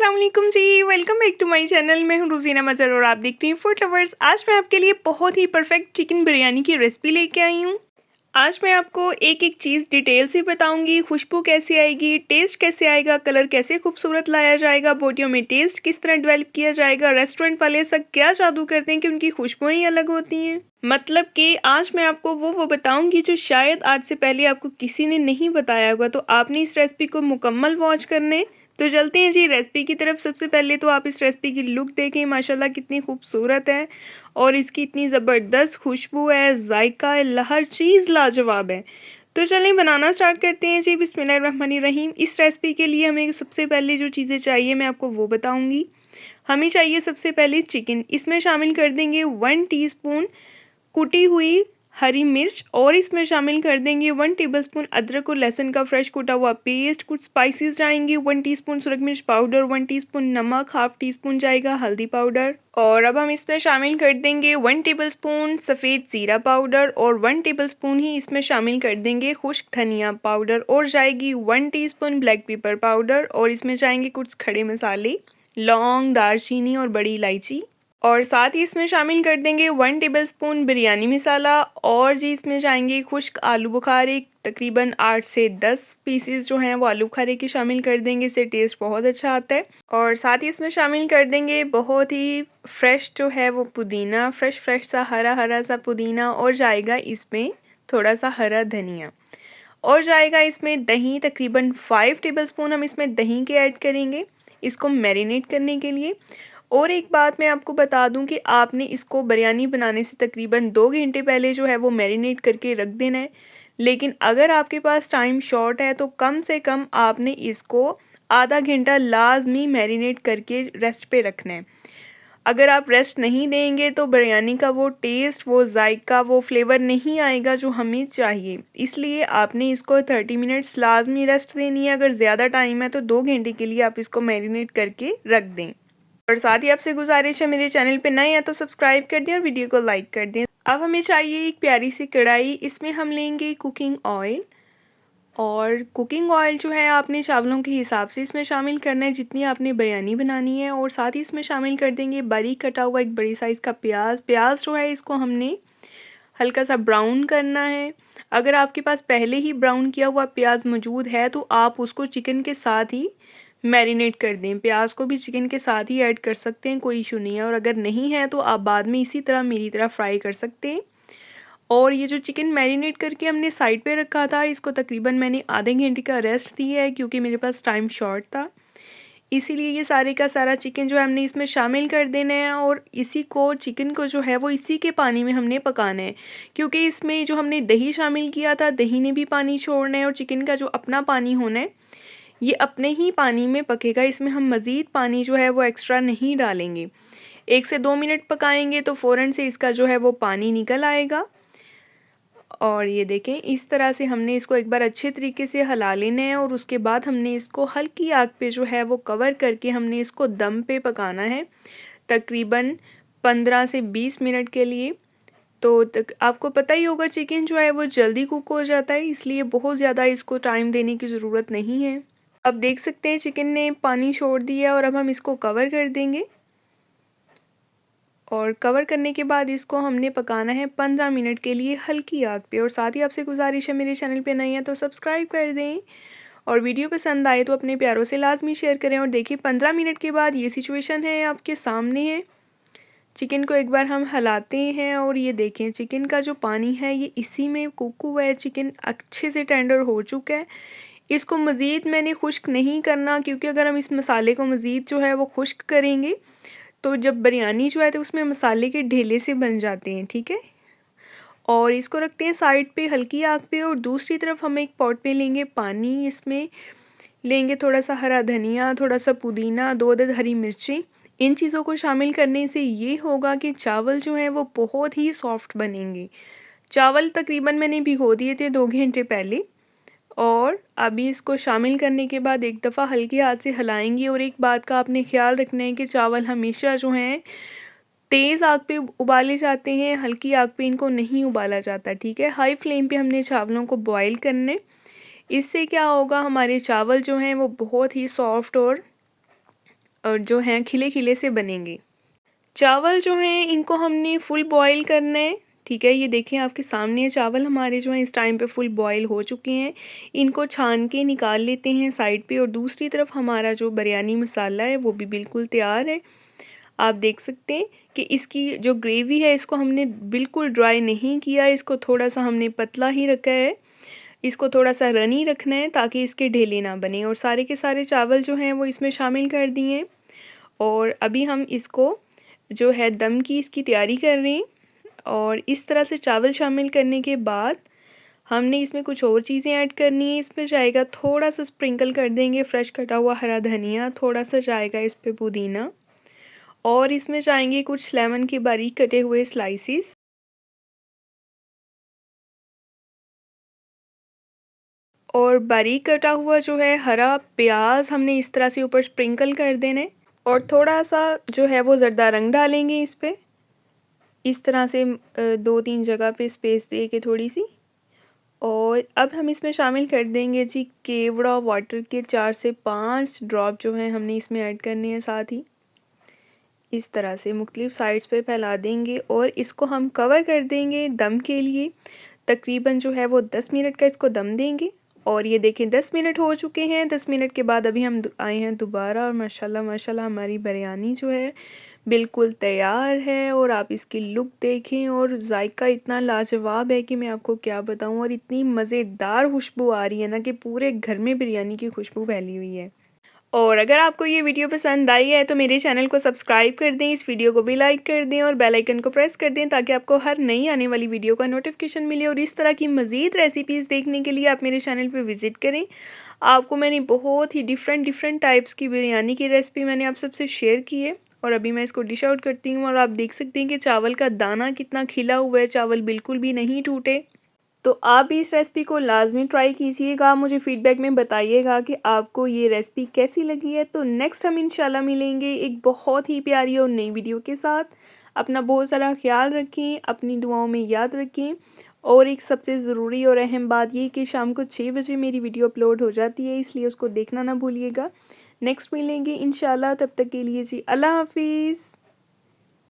अस्सलाम वालेकुम जी, welcome back to my channel. मैं हूं रुज़ीना मज़हर और आप देखते हैं फूड लवर्स। आज मैं आपके लिए बहुत ही परफेक्ट चिकन बिरयानी की रेसिपी लेके आई हूं। आज मैं आपको एक एक चीज़ डिटेल से बताऊंगी। खुशबू कैसे आएगी, टेस्ट कैसे आएगा, कलर कैसे खूबसूरत लाया जाएगा, बोटियों में टेस्ट किस तरह डेवलप किया जाएगा, रेस्टोरेंट वाले सब क्या जादू करते हैं कि उनकी खुशबुएं ही अलग होती हैं। मतलब कि आज मैं आपको वो बताऊंगी जो शायद आज से पहले आपको किसी ने नहीं बताया होगा। तो आपने इस रेसिपी को मुकम्मल वॉच करने तो चलते हैं जी रेसिपी की तरफ। सबसे पहले तो आप इस रेसिपी की लुक देखें, माशाल्लाह कितनी खूबसूरत है और इसकी इतनी ज़बरदस्त खुशबू है, जायका है, हर चीज़ लाजवाब है। तो चलें बनाना स्टार्ट करते हैं जी। बिस्मिल्लाहिर्रहमानिर्रहीम। इस रेसिपी के लिए हमें सबसे पहले जो चीज़ें चाहिए मैं आपको वो बताऊँगी। हमें चाहिए सबसे पहले चिकन। इसमें शामिल कर देंगे 1 टीस्पून कुटी हुई हरी मिर्च और इसमें शामिल कर देंगे 1 टेबलस्पून अदरक और लहसुन का फ्रेश कूटा हुआ पेस्ट। कुछ स्पाइसेस जाएंगे, 1 टीस्पून सुरख मिर्च पाउडर, 1 टीस्पून नमक, हाफ टी स्पून जाएगा हल्दी पाउडर। और अब हम इसमें शामिल कर देंगे 1 टेबलस्पून सफ़ेद ज़ीरा पाउडर और 1 टेबलस्पून ही इसमें शामिल कर देंगे खुश्क धनिया पाउडर और जाएगी 1 टीस्पून ब्लैक पेपर पाउडर। और इसमें जाएंगे कुछ खड़े मसाले, लौंग, दालचीनी और बड़ी इलायची। और साथ ही इसमें शामिल कर देंगे 1 टेबलस्पून बिरयानी मसाला। और जी इसमें जाएंगे खुश्क आलू बुखारे, तकरीबन 8 से 10 पीसेस जो हैं वो आलू बुखारे के शामिल कर देंगे, इससे टेस्ट बहुत अच्छा आता है। और साथ ही इसमें शामिल कर देंगे बहुत ही फ्रेश जो है वो पुदीना, फ्रेश सा हरा हरा सा पुदीना। और जाएगा इसमें थोड़ा सा हरा धनिया। और जाएगा इसमें दही, तकरीबन 5 टेबलस्पून हम इसमें दही के ऐड करेंगे इसको मैरिनेट करने के लिए। और एक बात मैं आपको बता दूं कि आपने इसको बिरयानी बनाने से तकरीबन 2 घंटे पहले जो है वो मैरिनेट करके रख देना है। लेकिन अगर आपके पास टाइम शॉर्ट है तो कम से कम आपने इसको आधा घंटा लाजमी मैरिनेट करके रेस्ट पे रखना है। अगर आप रेस्ट नहीं देंगे तो बिरयानी का वो टेस्ट, वो जायका, वो फ्लेवर नहीं आएगा जो हमें चाहिए। इसलिए आपने इसको 30 मिनट्स लाजमी रेस्ट देनी है। अगर ज़्यादा टाइम है तो 2 घंटे के लिए आप इसको मैरिनेट करके रख दें। और साथ ही आपसे गुजारिश है, मेरे चैनल पे नए हैं तो सब्सक्राइब कर दें और वीडियो को लाइक कर दें। अब हमें चाहिए एक प्यारी सी कढ़ाई। इसमें हम लेंगे कुकिंग ऑयल। और कुकिंग ऑयल जो है आपने चावलों के हिसाब से इसमें शामिल करना है जितनी आपने बिरयानी बनानी है। और साथ ही इसमें शामिल कर देंगे बारीक कटा हुआ एक बड़ी साइज़ का प्याज। प्याज जो है इसको हमने हल्का सा ब्राउन करना है। अगर आपके पास पहले ही ब्राउन किया हुआ प्याज मौजूद है तो आप उसको चिकन के साथ ही मैरिनेट कर दें। प्याज को भी चिकन के साथ ही ऐड कर सकते हैं, कोई इशू नहीं है। और अगर नहीं है तो आप बाद में इसी तरह मेरी तरह फ्राई कर सकते हैं। और ये जो चिकन मैरिनेट करके हमने साइड पे रखा था इसको तकरीबन मैंने आधे घंटे का रेस्ट दिया है क्योंकि मेरे पास टाइम शॉर्ट था। इसीलिए ये सारे का सारा चिकन जो है हमने इसमें शामिल कर देना है। और इसी को चिकन को जो है वो इसी के पानी में हमने पकाना है क्योंकि इसमें जो हमने दही शामिल किया था, दही ने भी पानी छोड़ना है और चिकन का जो अपना पानी होना है ये अपने ही पानी में पकेगा। इसमें हम मज़ीद पानी जो है वो एक्स्ट्रा नहीं डालेंगे। 1 से 2 मिनट पकाएंगे तो फ़ौरन से इसका जो है वो पानी निकल आएगा। और ये देखें इस तरह से हमने इसको एक बार अच्छे तरीके से हिला लेना है। और उसके बाद हमने इसको हल्की आग पे जो है वो कवर करके हमने इसको दम पे पकाना है तकरीबन 15 से 20 मिनट के लिए। तो आपको पता ही होगा चिकन जो है वो जल्दी कुक हो जाता है, इसलिए बहुत ज़्यादा इसको टाइम देने की ज़रूरत नहीं है। अब देख सकते हैं चिकन ने पानी छोड़ दिया और अब हम इसको कवर कर देंगे। और कवर करने के बाद इसको हमने पकाना है 15 मिनट के लिए हल्की आग पे। और साथ ही आपसे गुजारिश है, मेरे चैनल पे नए हैं तो सब्सक्राइब कर दें और वीडियो पसंद आए तो अपने प्यारों से लाजमी शेयर करें। और देखिए 15 मिनट के बाद ये सिचुएशन है आपके सामने है। चिकन को एक बार हम हिलाते हैं और ये देखें चिकन का जो पानी है ये इसी में कुक हुआ है। चिकन अच्छे से टेंडर हो चुका है। इसको मज़ीद मैंने खुश्क नहीं करना क्योंकि अगर हम इस मसाले को मज़ीद जो है वो खुश्क करेंगे तो जब बिरयानी जो है तो उसमें मसाले के ढेले से बन जाते हैं, ठीक है। और इसको रखते हैं साइड पे हल्की आग पे। और दूसरी तरफ हम एक पॉट में लेंगे पानी, इसमें लेंगे थोड़ा सा हरा धनिया, थोड़ा सा पुदीना, 2 अदद हरी मिर्ची। इन चीज़ों को शामिल करने से ये होगा कि चावल जो हैं वो बहुत ही सॉफ्ट बनेंगे। चावल तकरीबन मैंने भिगो दिए थे 2 घंटे पहले। और अभी इसको शामिल करने के बाद एक दफ़ा हल्के हाथ से हिलाएंगे। और एक बात का आपने ख्याल रखना है कि चावल हमेशा जो हैं तेज़ आग पे उबाले जाते हैं, हल्की आग पे इनको नहीं उबाला जाता, ठीक है। हाई फ्लेम पे हमने चावलों को बॉईल करने। इससे क्या होगा, हमारे चावल जो हैं वो बहुत ही सॉफ्ट और जो हैं खिले-खिले से बनेंगे। चावल जो हैं इनको हमने फुल बॉयल करना है, ठीक है। ये देखें आपके सामने चावल हमारे जो हैं इस टाइम पे फुल बॉयल हो चुके हैं। इनको छान के निकाल लेते हैं साइड पे और दूसरी तरफ हमारा जो बिरयानी मसाला है वो भी बिल्कुल तैयार है। आप देख सकते हैं कि इसकी जो ग्रेवी है इसको हमने बिल्कुल ड्राई नहीं किया, इसको थोड़ा सा हमने पतला ही रखा है। इसको थोड़ा सा रनी रखना है ताकि इसके ढेले ना बने। और सारे के सारे चावल जो हैं वो इसमें शामिल कर दिए हैं और अभी हम इसको जो है दम की इसकी तैयारी कर रहे हैं। और इस तरह से चावल शामिल करने के बाद हमने इसमें कुछ और चीज़ें ऐड करनी है। इसमें जाएगा थोड़ा सा स्प्रिंकल कर देंगे फ्रेश कटा हुआ हरा धनिया, थोड़ा सा जाएगा इस पे पुदीना और इसमें जाएंगे कुछ लेमन के बारीक कटे हुए स्लाइसिस और बारीक कटा हुआ जो है हरा प्याज हमने इस तरह से ऊपर स्प्रिंकल कर देने और थोड़ा सा जो है वो ज़रदा रंग डालेंगे इस पे, इस तरह से 2-3 जगह पे स्पेस दे के थोड़ी सी। और अब हम इसमें शामिल कर देंगे जी केवड़ा वाटर के 4 से 5 ड्रॉप जो हैं हमने इसमें ऐड करने हैं। साथ ही इस तरह से मुख्तलिफ साइड्स पे फैला देंगे और इसको हम कवर कर देंगे दम के लिए। तकरीबन जो है वो 10 मिनट का इसको दम देंगे। और ये देखें 10 मिनट हो चुके हैं। 10 मिनट के बाद अभी हम आए हैं दोबारा और माशाल्लाह माशाल्लाह हमारी बिरयानी जो है बिल्कुल तैयार है। और आप इसकी लुक देखें और जायका इतना लाजवाब है कि मैं आपको क्या बताऊं। और इतनी मज़ेदार खुशबू आ रही है ना कि पूरे घर में बिरयानी की खुशबू फैली हुई है। और अगर आपको ये वीडियो पसंद आई है तो मेरे चैनल को सब्सक्राइब कर दें, इस वीडियो को भी लाइक कर दें और बेल आइकन को प्रेस कर दें ताकि आपको हर नई आने वाली वीडियो का नोटिफिकेशन मिले। और इस तरह की मज़ीद रेसिपीज़ देखने के लिए आप मेरे चैनल पर विज़िट करें। आपको मैंने बहुत ही डिफरेंट टाइप्स की बिरयानी की रेसिपी मैंने आप सबसे शेयर की है। और अभी मैं इसको डिश आउट करती हूँ और आप देख सकते हैं कि चावल का दाना कितना खिला हुआ है, चावल बिल्कुल भी नहीं टूटे। तो आप भी इस रेसिपी को लाजमी ट्राई कीजिएगा। मुझे फ़ीडबैक में बताइएगा कि आपको ये रेसिपी कैसी लगी है। तो नेक्स्ट हम इंशाल्लाह मिलेंगे एक बहुत ही प्यारी और नई वीडियो के साथ। अपना बहुत सारा ख्याल रखें, अपनी दुआओं में याद रखें। और एक सबसे ज़रूरी और अहम बात ये कि शाम को 6 बजे मेरी वीडियो अपलोड हो जाती है, इसलिए उसको देखना ना भूलिएगा। नेक्स्ट मिलेंगे इंशाल्लाह, तब तक के लिए जी अल्लाह हाफिज़।